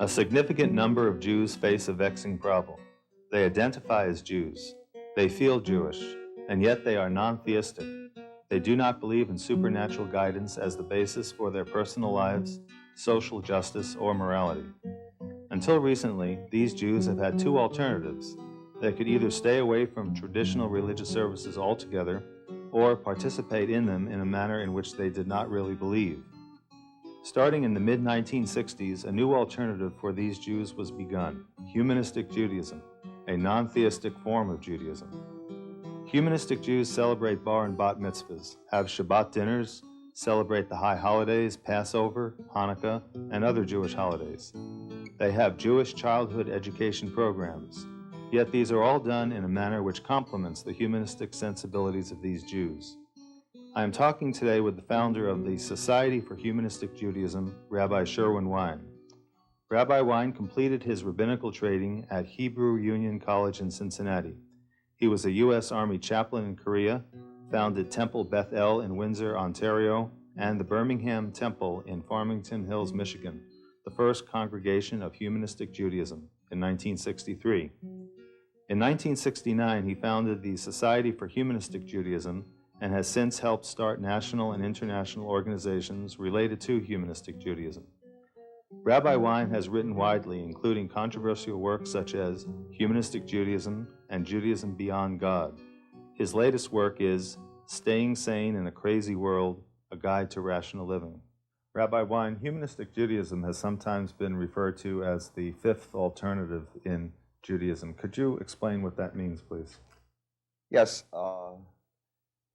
A significant number of Jews face a vexing problem. They identify as Jews. They feel Jewish, and yet they are non-theistic. They do not believe in supernatural guidance as the basis for their personal lives, social justice, or morality. Until recently, these Jews have had two alternatives. They could either stay away from traditional religious services altogether, or participate in them in a manner in which they did not really believe. Starting in the mid-1960s, a new alternative for these Jews was begun: Humanistic Judaism, a non-theistic form of Judaism. Humanistic Jews celebrate bar and bat mitzvahs, have Shabbat dinners, celebrate the high holidays, Passover, Hanukkah, and other Jewish holidays. They have Jewish childhood education programs, yet these are all done in a manner which complements the humanistic sensibilities of these Jews. I am talking today with the founder of the Society for Humanistic Judaism, Rabbi Sherwin Wine. Rabbi Wine completed his rabbinical training at Hebrew Union College in Cincinnati. He was a U.S. Army chaplain in Korea, founded Temple Beth El in Windsor, Ontario, and the Birmingham Temple in Farmington Hills, Michigan, the first congregation of Humanistic Judaism, in 1963. In 1969, he founded the Society for Humanistic Judaism and has since helped start national and international organizations related to Humanistic Judaism. Rabbi Wine has written widely, including controversial works such as Humanistic Judaism and Judaism Beyond God. His latest work is Staying Sane in a Crazy World, A Guide to Rational Living. Rabbi Wine, Humanistic Judaism has sometimes been referred to as the fifth alternative in Judaism. Could you explain what that means, please? Yes.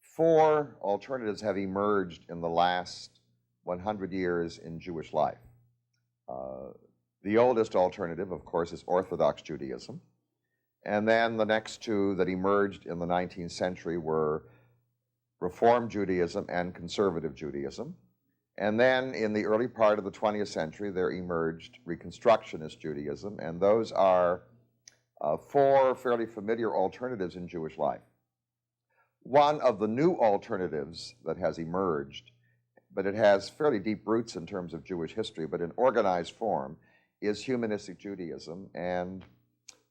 Four alternatives have emerged in the last 100 years in Jewish life. The oldest alternative, of course, is Orthodox Judaism. And then the next two that emerged in the 19th century were Reform Judaism and Conservative Judaism. And then in the early part of the 20th century, there emerged Reconstructionist Judaism. And those are four fairly familiar alternatives in Jewish life. One of the new alternatives that has emerged, but it has fairly deep roots in terms of Jewish history, but in organized form, is Humanistic Judaism. And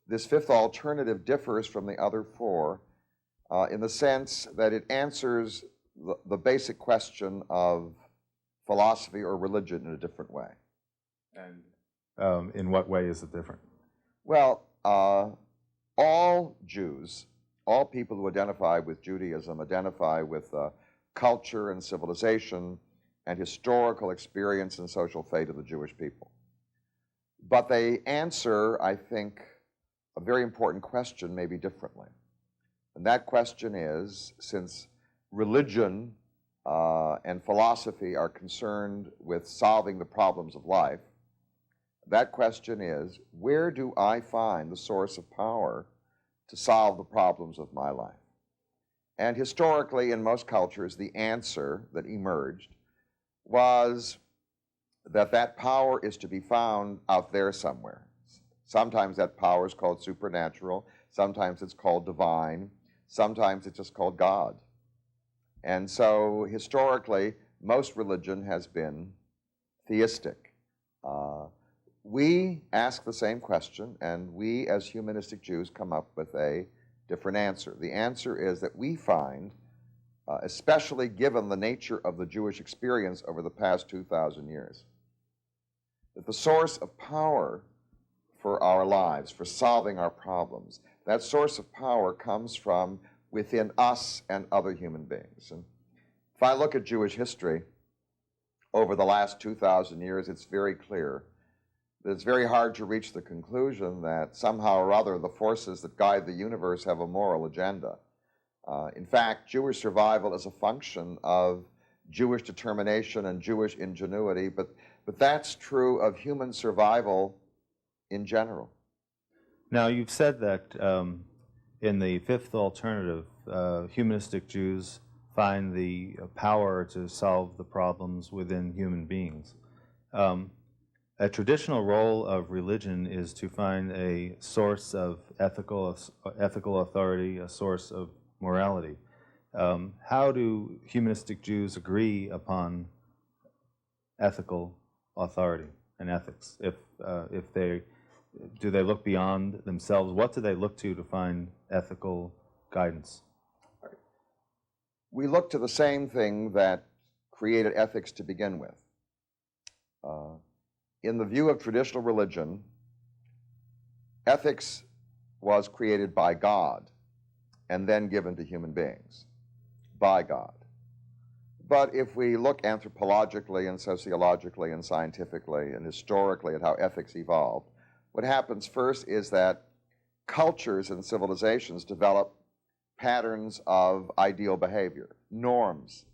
this fifth alternative differs from the other four in the sense that it answers the basic question of philosophy or religion in a different way. And in what way is it different? Well, all Jews, all people who identify with Judaism identify with culture and civilization and historical experience and social fate of the Jewish people. But they answer, I think, a very important question maybe differently. And that question is, since religion and philosophy are concerned with solving the problems of life, that question is, where do I find the source of power to solve the problems of my life? And historically, in most cultures, the answer that emerged was that that power is to be found out there somewhere. Sometimes that power is called supernatural, sometimes it's called divine, sometimes it's just called God. And so historically, most religion has been theistic. We ask the same question, and we as humanistic Jews come up with a different answer. The answer is that we find, especially given the nature of the Jewish experience over the past 2,000 years, that the source of power for our lives, for solving our problems, that source of power comes from within us and other human beings. And if I look at Jewish history over the last 2,000 years, it's very clear that it's very hard to reach the conclusion that somehow or other the forces that guide the universe have a moral agenda. In fact, Jewish survival is a function of Jewish determination and Jewish ingenuity, but that's true of human survival in general. Now, you've said that in the fifth alternative, humanistic Jews find the power to solve the problems within human beings. A traditional role of religion is to find a source of ethical authority, a source of morality. How do humanistic Jews agree upon ethical authority? and ethics? If they do they look beyond themselves? What do they look to find ethical guidance? We look to the same thing that created ethics to begin with. In the view of traditional religion, ethics was created by God and then given to human beings by God. But if we look anthropologically and sociologically and scientifically and historically at how ethics evolved, what happens first is that cultures and civilizations develop patterns of ideal behavior, norms,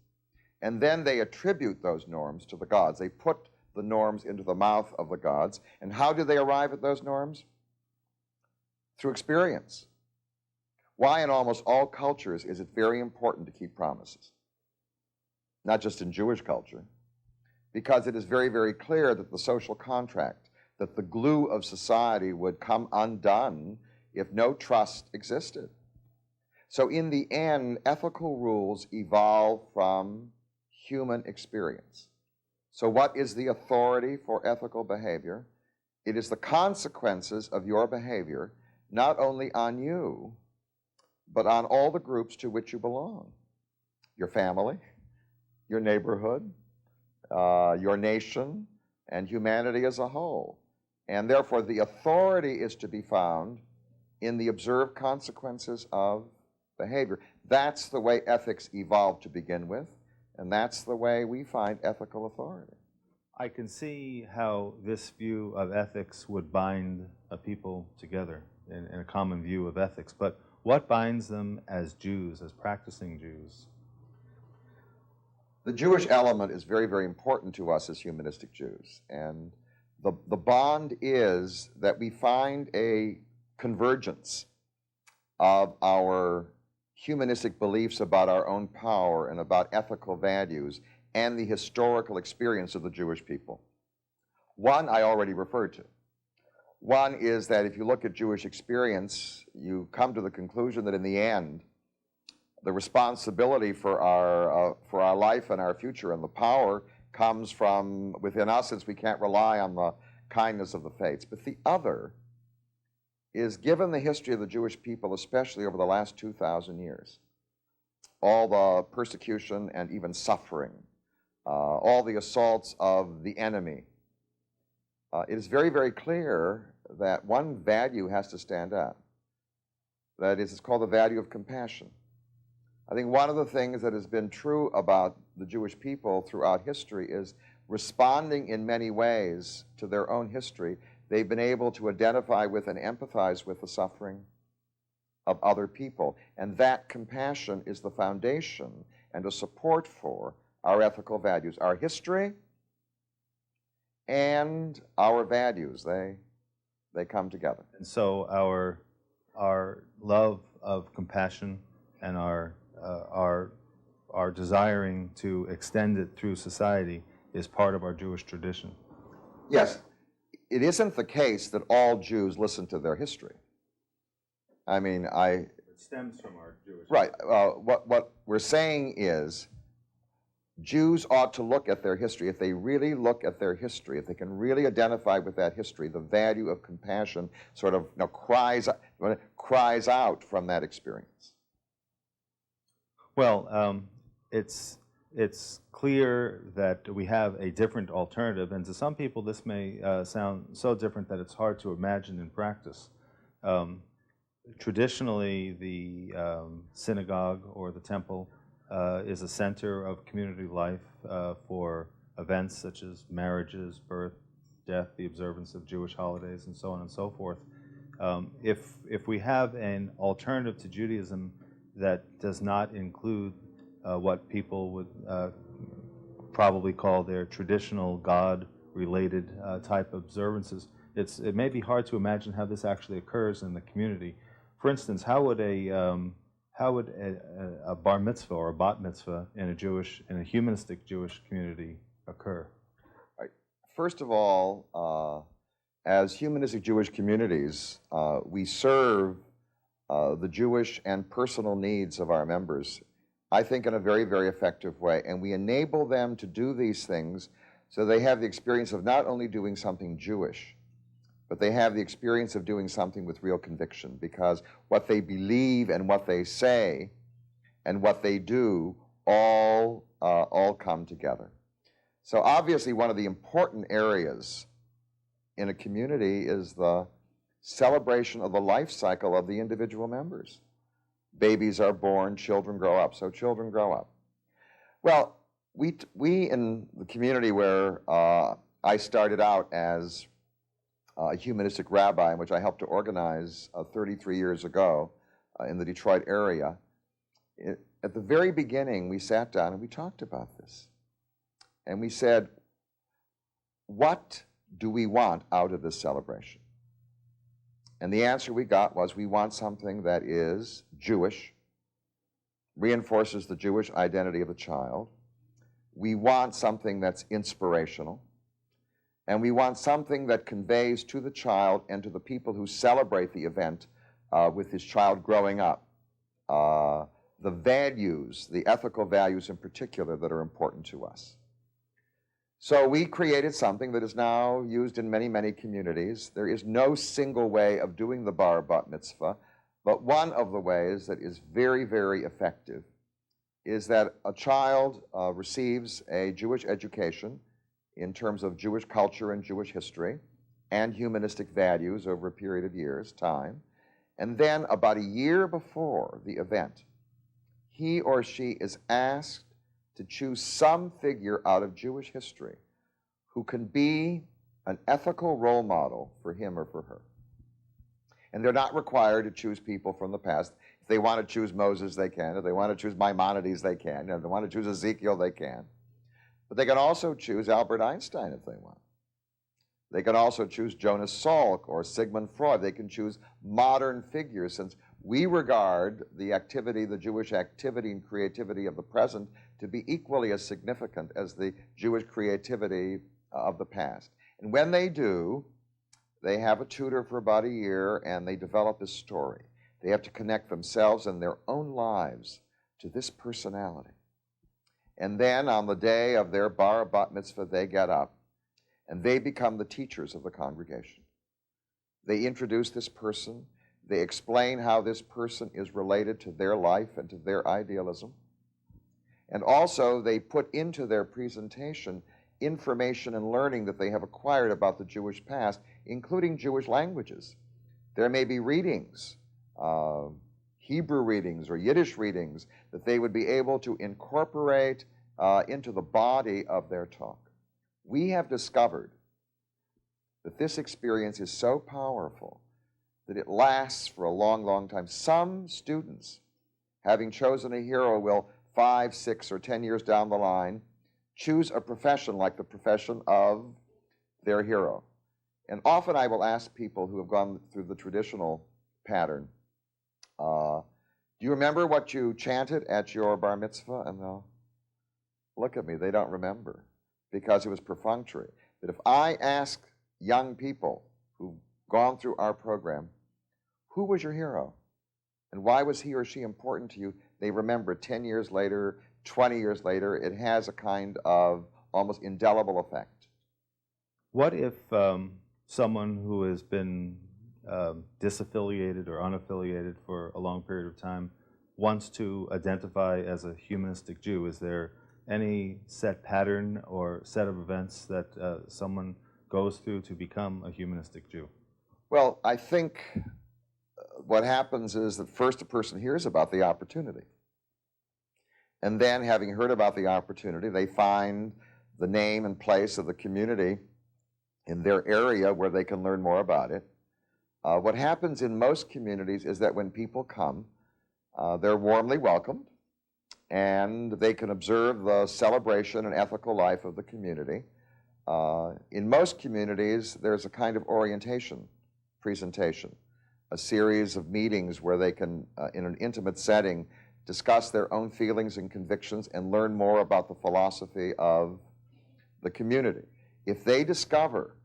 and then they attribute those norms to the gods. They put the norms into the mouth of the gods. And how do they arrive at those norms? Through experience. Why in almost all cultures is it very important to keep promises? Not just in Jewish culture, because it is very, very clear that the social contract, that the glue of society would come undone if no trust existed. So in the end, ethical rules evolve from human experience. So what is the authority for ethical behavior? It is the consequences of your behavior, not only on you, but on all the groups to which you belong. Your family, your neighborhood, your nation, and humanity as a whole. And therefore, the authority is to be found in the observed consequences of behavior. That's the way ethics evolved to begin with, and that's the way we find ethical authority. I can see how this view of ethics would bind a people together in a common view of ethics, but what binds them as Jews, as practicing Jews? The Jewish element is very, very important to us as humanistic Jews, and the bond is that we find a convergence of our humanistic beliefs about our own power and about ethical values and the historical experience of the Jewish people. One I already referred to. One is that if you look at Jewish experience, you come to the conclusion that in the end, the responsibility for our life and our future and the power comes from within us, since we can't rely on the kindness of the fates. But the other is, given the history of the Jewish people, especially over the last 2,000 years, all the persecution and even suffering, all the assaults of the enemy, it is very, very clear that one value has to stand out. That is, it's called the value of compassion. I think one of the things that has been true about the Jewish people throughout history is responding in many ways to their own history. They've been able to identify with and empathize with the suffering of other people. And that compassion is the foundation and a support for our ethical values. Our history and our values, they come together. And so our love of compassion and our desiring to extend it through society is part of our Jewish tradition. Yes, it isn't the case that all Jews listen to their history. I mean, it stems from our Jewish right. What we're saying is Jews ought to look at their history. If they really look at their history, if they can really identify with that history, the value of compassion sort of cries out from that experience. Well, it's clear that we have a different alternative, and to some people this may sound so different that it's hard to imagine in practice. Traditionally, the synagogue or the temple is a center of community life for events such as marriages, birth, death, the observance of Jewish holidays, and so on and so forth. If we have an alternative to Judaism that does not include what people would probably call their traditional God-related type observances, it may be hard to imagine how this actually occurs in the community. For instance, how would a bar mitzvah or a bat mitzvah in a humanistic Jewish community occur? Right. First of all, as humanistic Jewish communities, we serve the Jewish and personal needs of our members, I think, in a very, very effective way, and we enable them to do these things So they have the experience of not only doing something Jewish, but they have the experience of doing something with real conviction, because what they believe and what they say and what they do all come together. So obviously one of the important areas in a community is the celebration of the life cycle of the individual members. Babies are born, children grow up, so children grow up. Well, we in the community where I started out as a humanistic rabbi, in which I helped to organize 33 years ago in the Detroit area, at the very beginning we sat down and we talked about this. And we said, what do we want out of this celebration? And the answer we got was, we want something that is Jewish, reinforces the Jewish identity of the child. We want something that's inspirational. And we want something that conveys to the child and to the people who celebrate the event with his child growing up, the values, the ethical values in particular, that are important to us. So we created something that is now used in many, many communities. There is no single way of doing the bar bat mitzvah, but one of the ways that is very, very effective is that a child receives a Jewish education in terms of Jewish culture and Jewish history and humanistic values over a period of years, time. And then about a year before the event, he or she is asked to choose some figure out of Jewish history who can be an ethical role model for him or for her. And they're not required to choose people from the past. If they want to choose Moses, they can. If they want to choose Maimonides, they can. If they want to choose Ezekiel, they can. But they can also choose Albert Einstein if they want. They can also choose Jonas Salk or Sigmund Freud. They can choose modern figures, since we regard the activity, the Jewish activity and creativity of the present, to be equally as significant as the Jewish creativity of the past. And when they do, they have a tutor for about a year and they develop this story. They have to connect themselves and their own lives to this personality. And then on the day of their bar bat mitzvah, they get up and they become the teachers of the congregation. They introduce this person. They explain how this person is related to their life and to their idealism. And also they put into their presentation information and learning that they have acquired about the Jewish past, including Jewish languages. There may be readings, Hebrew readings or Yiddish readings, that they would be able to incorporate into the body of their talk. We have discovered that this experience is so powerful that it lasts for a long, long time. Some students, having chosen a hero, will 5, 6, or 10 years down the line choose a profession like the profession of their hero. And often I will ask people who have gone through the traditional pattern, do you remember what you chanted at your bar mitzvah? And they'll look at me. They don't remember because it was perfunctory. But if I ask young people who've gone through our program, who was your hero? And why was he or she important to you? They remember 10 years later, 20 years later. It has a kind of almost indelible effect. What if someone who has been disaffiliated or unaffiliated for a long period of time wants to identify as a humanistic Jew? Is there any set pattern or set of events that someone goes through to become a humanistic Jew? Well, I think what happens is that first a person hears about the opportunity. And then, having heard about the opportunity, they find the name and place of the community in their area where they can learn more about it. What happens in most communities is that when people come, they're warmly welcomed, and they can observe the celebration and ethical life of the community. In most communities, there's a kind of orientation presentation, a series of meetings where they can, in an intimate setting, discuss their own feelings and convictions and learn more about the philosophy of the community. If they discover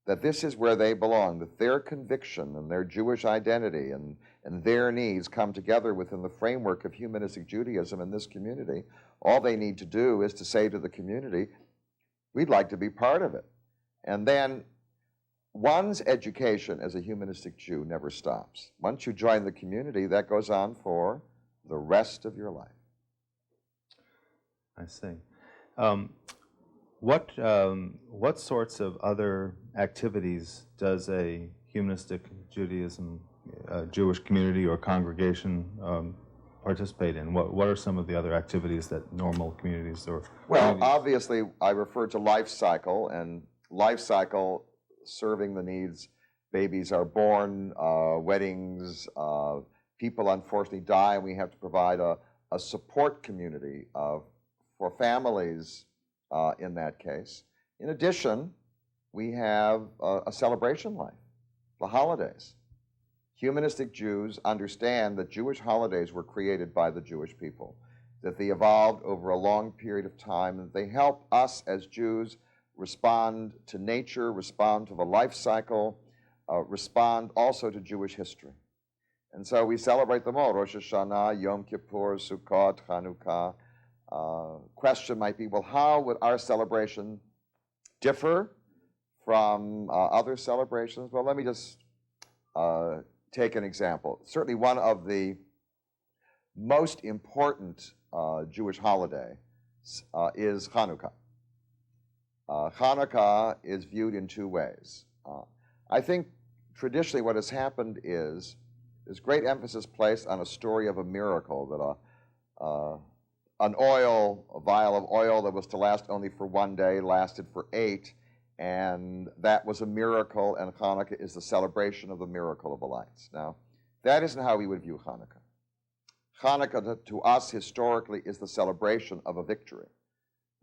that this is where they belong, that their conviction and their Jewish identity and their needs come together within the framework of humanistic Judaism in this community, all they need to do is to say to the community, We'd like to be part of it. And then one's education as a humanistic Jew never stops. Once you join the community, that goes on for the rest of your life. I see. What sorts of other activities does a humanistic Judaism, Jewish community or congregation participate in? What are some of the other activities that normal communities or Well, obviously, I refer to life cycle, and life cycle serving the needs. Babies are born, weddings, people unfortunately die, and we have to provide a support community for families in that case. In addition, we have a celebration life, the holidays. Humanistic Jews understand that Jewish holidays were created by the Jewish people, that they evolved over a long period of time, and they help us as Jews respond to nature, respond to the life cycle, respond also to Jewish history. And so we celebrate them all, Rosh Hashanah, Yom Kippur, Sukkot, Hanukkah. Question might be, well, how would our celebration differ from other celebrations? Well, let me just take an example. Certainly one of the most important Jewish holidays is Hanukkah. Hanukkah is viewed in two ways. I think traditionally what has happened is there's great emphasis placed on a story of a miracle, that a vial of oil that was to last only for one day lasted for 8, and that was a miracle, and Hanukkah is the celebration of the miracle of the lights. Now, that isn't how we would view Hanukkah. Hanukkah, to us, historically, is the celebration of a victory.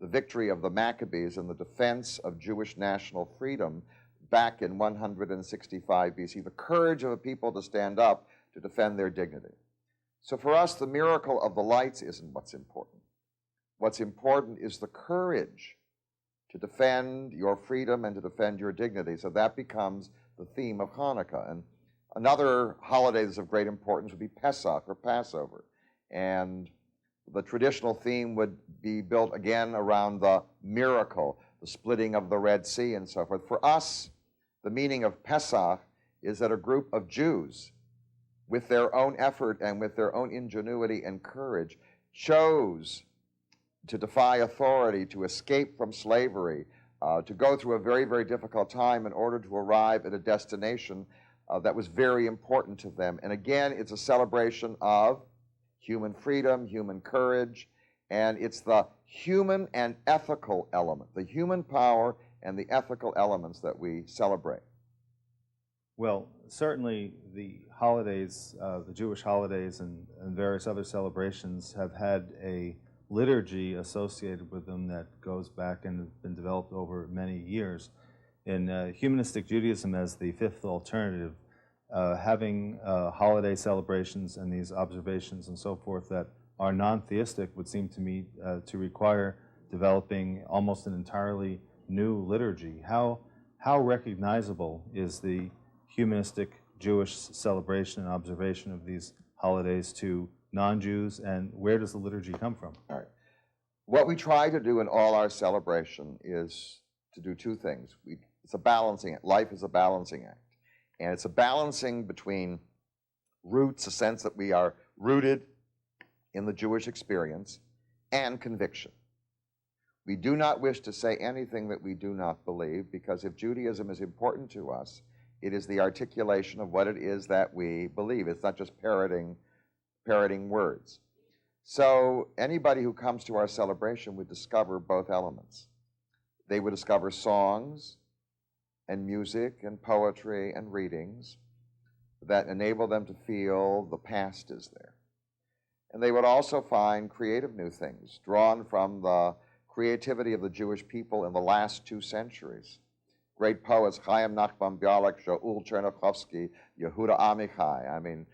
The victory of the Maccabees in the defense of Jewish national freedom back in 165 BC, the courage of a people to stand up to defend their dignity. So for us, the miracle of the lights isn't what's important. What's important is the courage to defend your freedom and to defend your dignity. So that becomes the theme of Hanukkah. And another holiday that's of great importance would be Pesach, or Passover. And the traditional theme would be built again around the miracle, the splitting of the Red Sea and so forth. For us, the meaning of Pesach is that a group of Jews, with their own effort and with their own ingenuity and courage, chose to defy authority, to escape from slavery, to go through a very, very difficult time in order to arrive at a destination that was very important to them. And again, it's a celebration of human freedom, human courage, and it's the human and ethical element, the human power and the ethical elements that we celebrate. Well, certainly the holidays, the Jewish holidays and various other celebrations have had a liturgy associated with them that goes back and has been developed over many years. In Humanistic Judaism as the fifth alternative, having holiday celebrations and these observations and so forth that are non-theistic would seem to me to require developing almost an entirely new liturgy. How recognizable is the humanistic Jewish celebration and observation of these holidays to non-Jews, and where does the liturgy come from? All right. What we try to do in all our celebration is to do two things. It's a balancing act. Life is a balancing act. And it's a balancing between roots, a sense that we are rooted in the Jewish experience, and conviction. We do not wish to say anything that we do not believe, because if Judaism is important to us, it is the articulation of what it is that we believe. It's not just parroting words. So anybody who comes to our celebration would discover both elements. They would discover songs and music and poetry and readings that enable them to feel the past is there. And they would also find creative new things drawn from the creativity of the Jewish people in the last 2 centuries. Great poets, Chaim Nachman Bialik, Shaul Chernichovsky, Yehuda Amichai, I mean,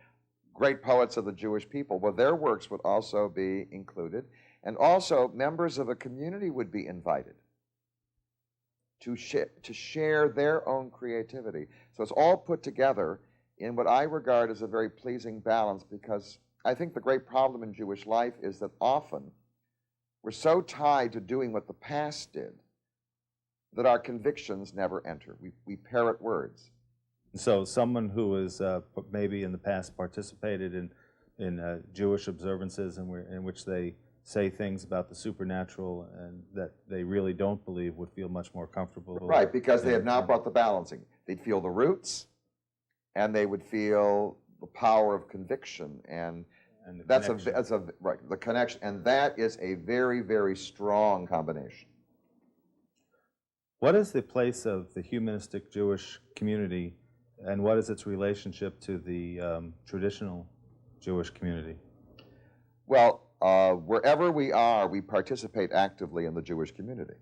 great poets of the Jewish people. Well, their works would also be included. And also, members of a community would be invited to share their own creativity. So it's all put together in what I regard as a very pleasing balance, because I think the great problem in Jewish life is that often we're so tied to doing what the past did that our convictions never enter. We parrot words. So someone who has maybe in the past participated in Jewish observances in which they say things about the supernatural and that they really don't believe would feel much more comfortable. Right, because they have now brought the balancing. They'd feel the roots, and they would feel the power of conviction, and that's right, the connection, and that is a very, very strong combination. What is the place of the humanistic Jewish community, and what is its relationship to the traditional Jewish community? Well, wherever we are, we participate actively in the Jewish community.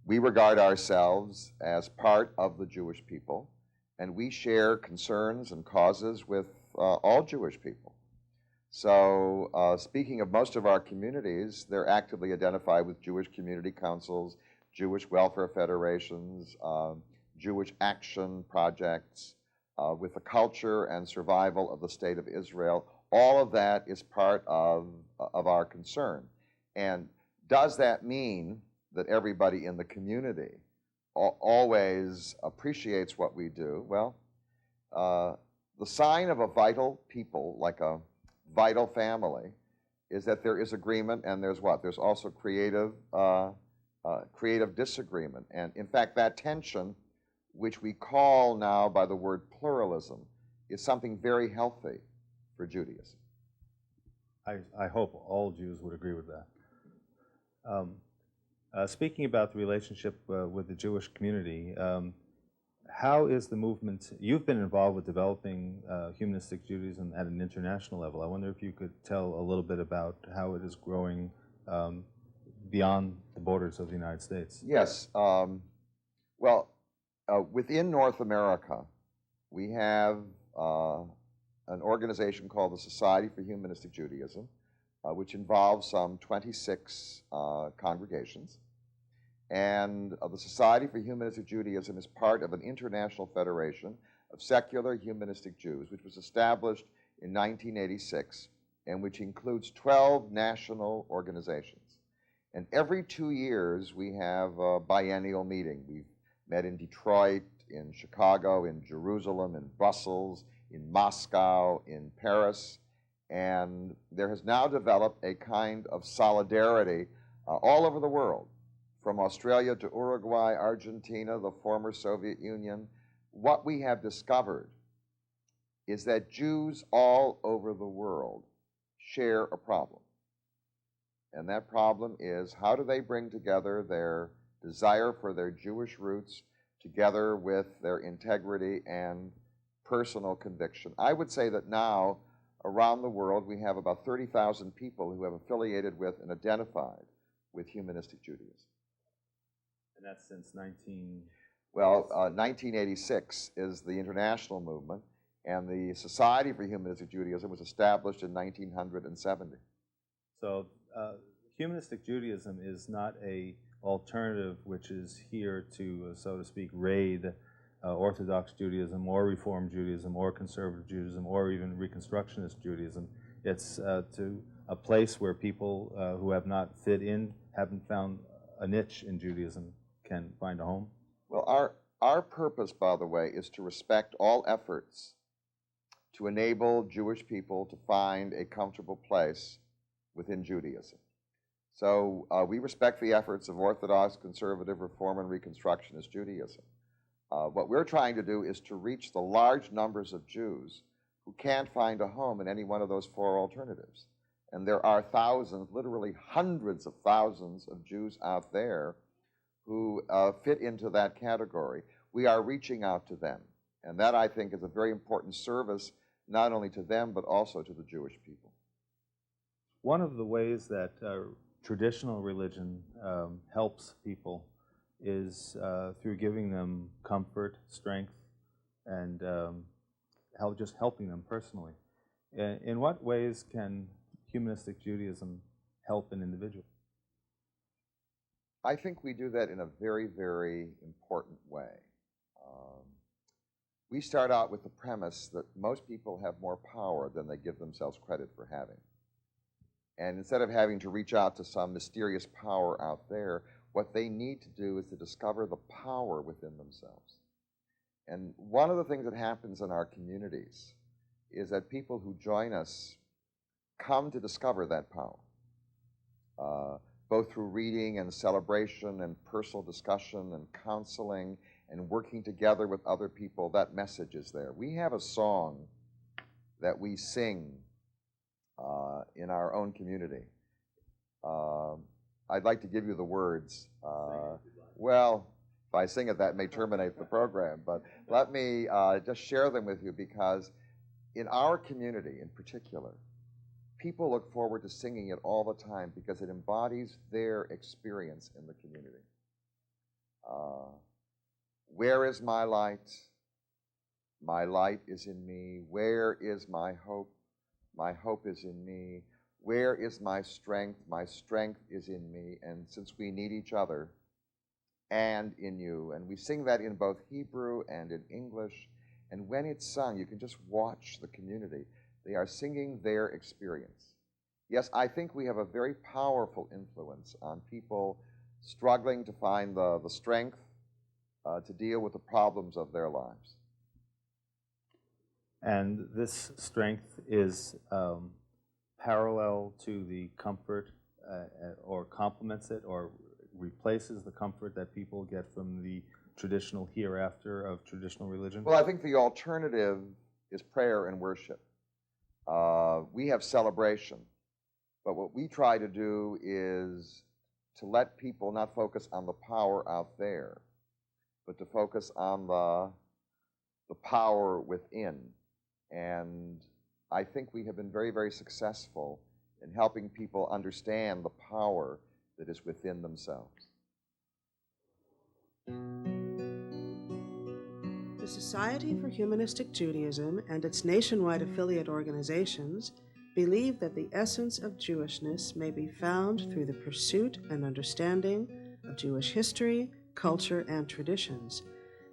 We regard ourselves as part of the Jewish people, and we share concerns and causes with all Jewish people. So, speaking of most of our communities, they're actively identified with Jewish community councils, Jewish welfare federations, Jewish action projects, with the culture and survival of the State of Israel. All of that is part of our concern. And does that mean that everybody in the community always appreciates what we do? Well, the sign of a vital people, like a vital family, is that there is agreement, and there's what? There's also creative disagreement. And in fact, that tension, which we call now by the word pluralism, is something very healthy for Judaism. I hope all Jews would agree with that. Speaking about the relationship with the Jewish community, how is the movement, you've been involved with developing humanistic Judaism at an international level. I wonder if you could tell a little bit about how it is growing beyond the borders of the United States. Yes. Well, within North America, we have an organization called the Society for Humanistic Judaism, which involves some 26 congregations. And the Society for Humanistic Judaism is part of an international federation of secular humanistic Jews, which was established in 1986, and which includes 12 national organizations. And every 2 years, we have a biennial meeting. We've met in Detroit, in Chicago, in Jerusalem, in Brussels, in Moscow, in Paris, and there has now developed a kind of solidarity all over the world, from Australia to Uruguay, Argentina, the former Soviet Union. What we have discovered is that Jews all over the world share a problem. And that problem is, how do they bring together their desire for their Jewish roots together with their integrity and personal conviction? I would say that now, around the world, we have about 30,000 people who have affiliated with and identified with humanistic Judaism. And that's since 1986 is the international movement, and the Society for Humanistic Judaism was established in 1970. So humanistic Judaism is not an alternative which is here to, so to speak, raid Orthodox Judaism or Reform Judaism or Conservative Judaism or even Reconstructionist Judaism. It's to a place where people who have not fit in, haven't found a niche in Judaism, can find a home. Well, our purpose, by the way, is to respect all efforts to enable Jewish people to find a comfortable place within Judaism. So we respect the efforts of Orthodox, Conservative, Reform, and Reconstructionist Judaism. What we're trying to do is to reach the large numbers of Jews who can't find a home in any one of those four alternatives. And there are thousands, literally hundreds of thousands of Jews out there who fit into that category. We are reaching out to them. And that, I think, is a very important service, not only to them, but also to the Jewish people. One of the ways that traditional religion helps people is through giving them comfort, strength, and just helping them personally. In what ways can humanistic Judaism help an individual? I think we do that in a very, very important way. We start out with the premise that most people have more power than they give themselves credit for having. And instead of having to reach out to some mysterious power out there, what they need to do is to discover the power within themselves. And one of the things that happens in our communities is that people who join us come to discover that power, both through reading and celebration and personal discussion and counseling and working together with other people. That message is there. We have a song that we sing in our own community. I'd like to give you the words. Well, if I sing it, that may terminate the program, but let me just share them with you, because in our community in particular, people look forward to singing it all the time because it embodies their experience in the community. Where is my light? My light is in me. Where is my hope? My hope is in me. Where is my strength? My strength is in me. And since we need each other, and in you. And we sing that in both Hebrew and in English. And when it's sung, you can just watch the community. They are singing their experience. Yes, I think we have a very powerful influence on people struggling to find the strength to deal with the problems of their lives. And this strength is parallel to the comfort or complements it or replaces the comfort that people get from the traditional hereafter of traditional religion? Well, I think the alternative is prayer and worship. We have celebration, but what we try to do is to let people not focus on the power out there, but to focus on the power within. And I think we have been very, very successful in helping people understand the power that is within themselves. The Society for Humanistic Judaism and its nationwide affiliate organizations believe that the essence of Jewishness may be found through the pursuit and understanding of Jewish history, culture, and traditions,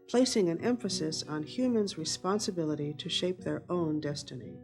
placing an emphasis on humans' responsibility to shape their own destiny.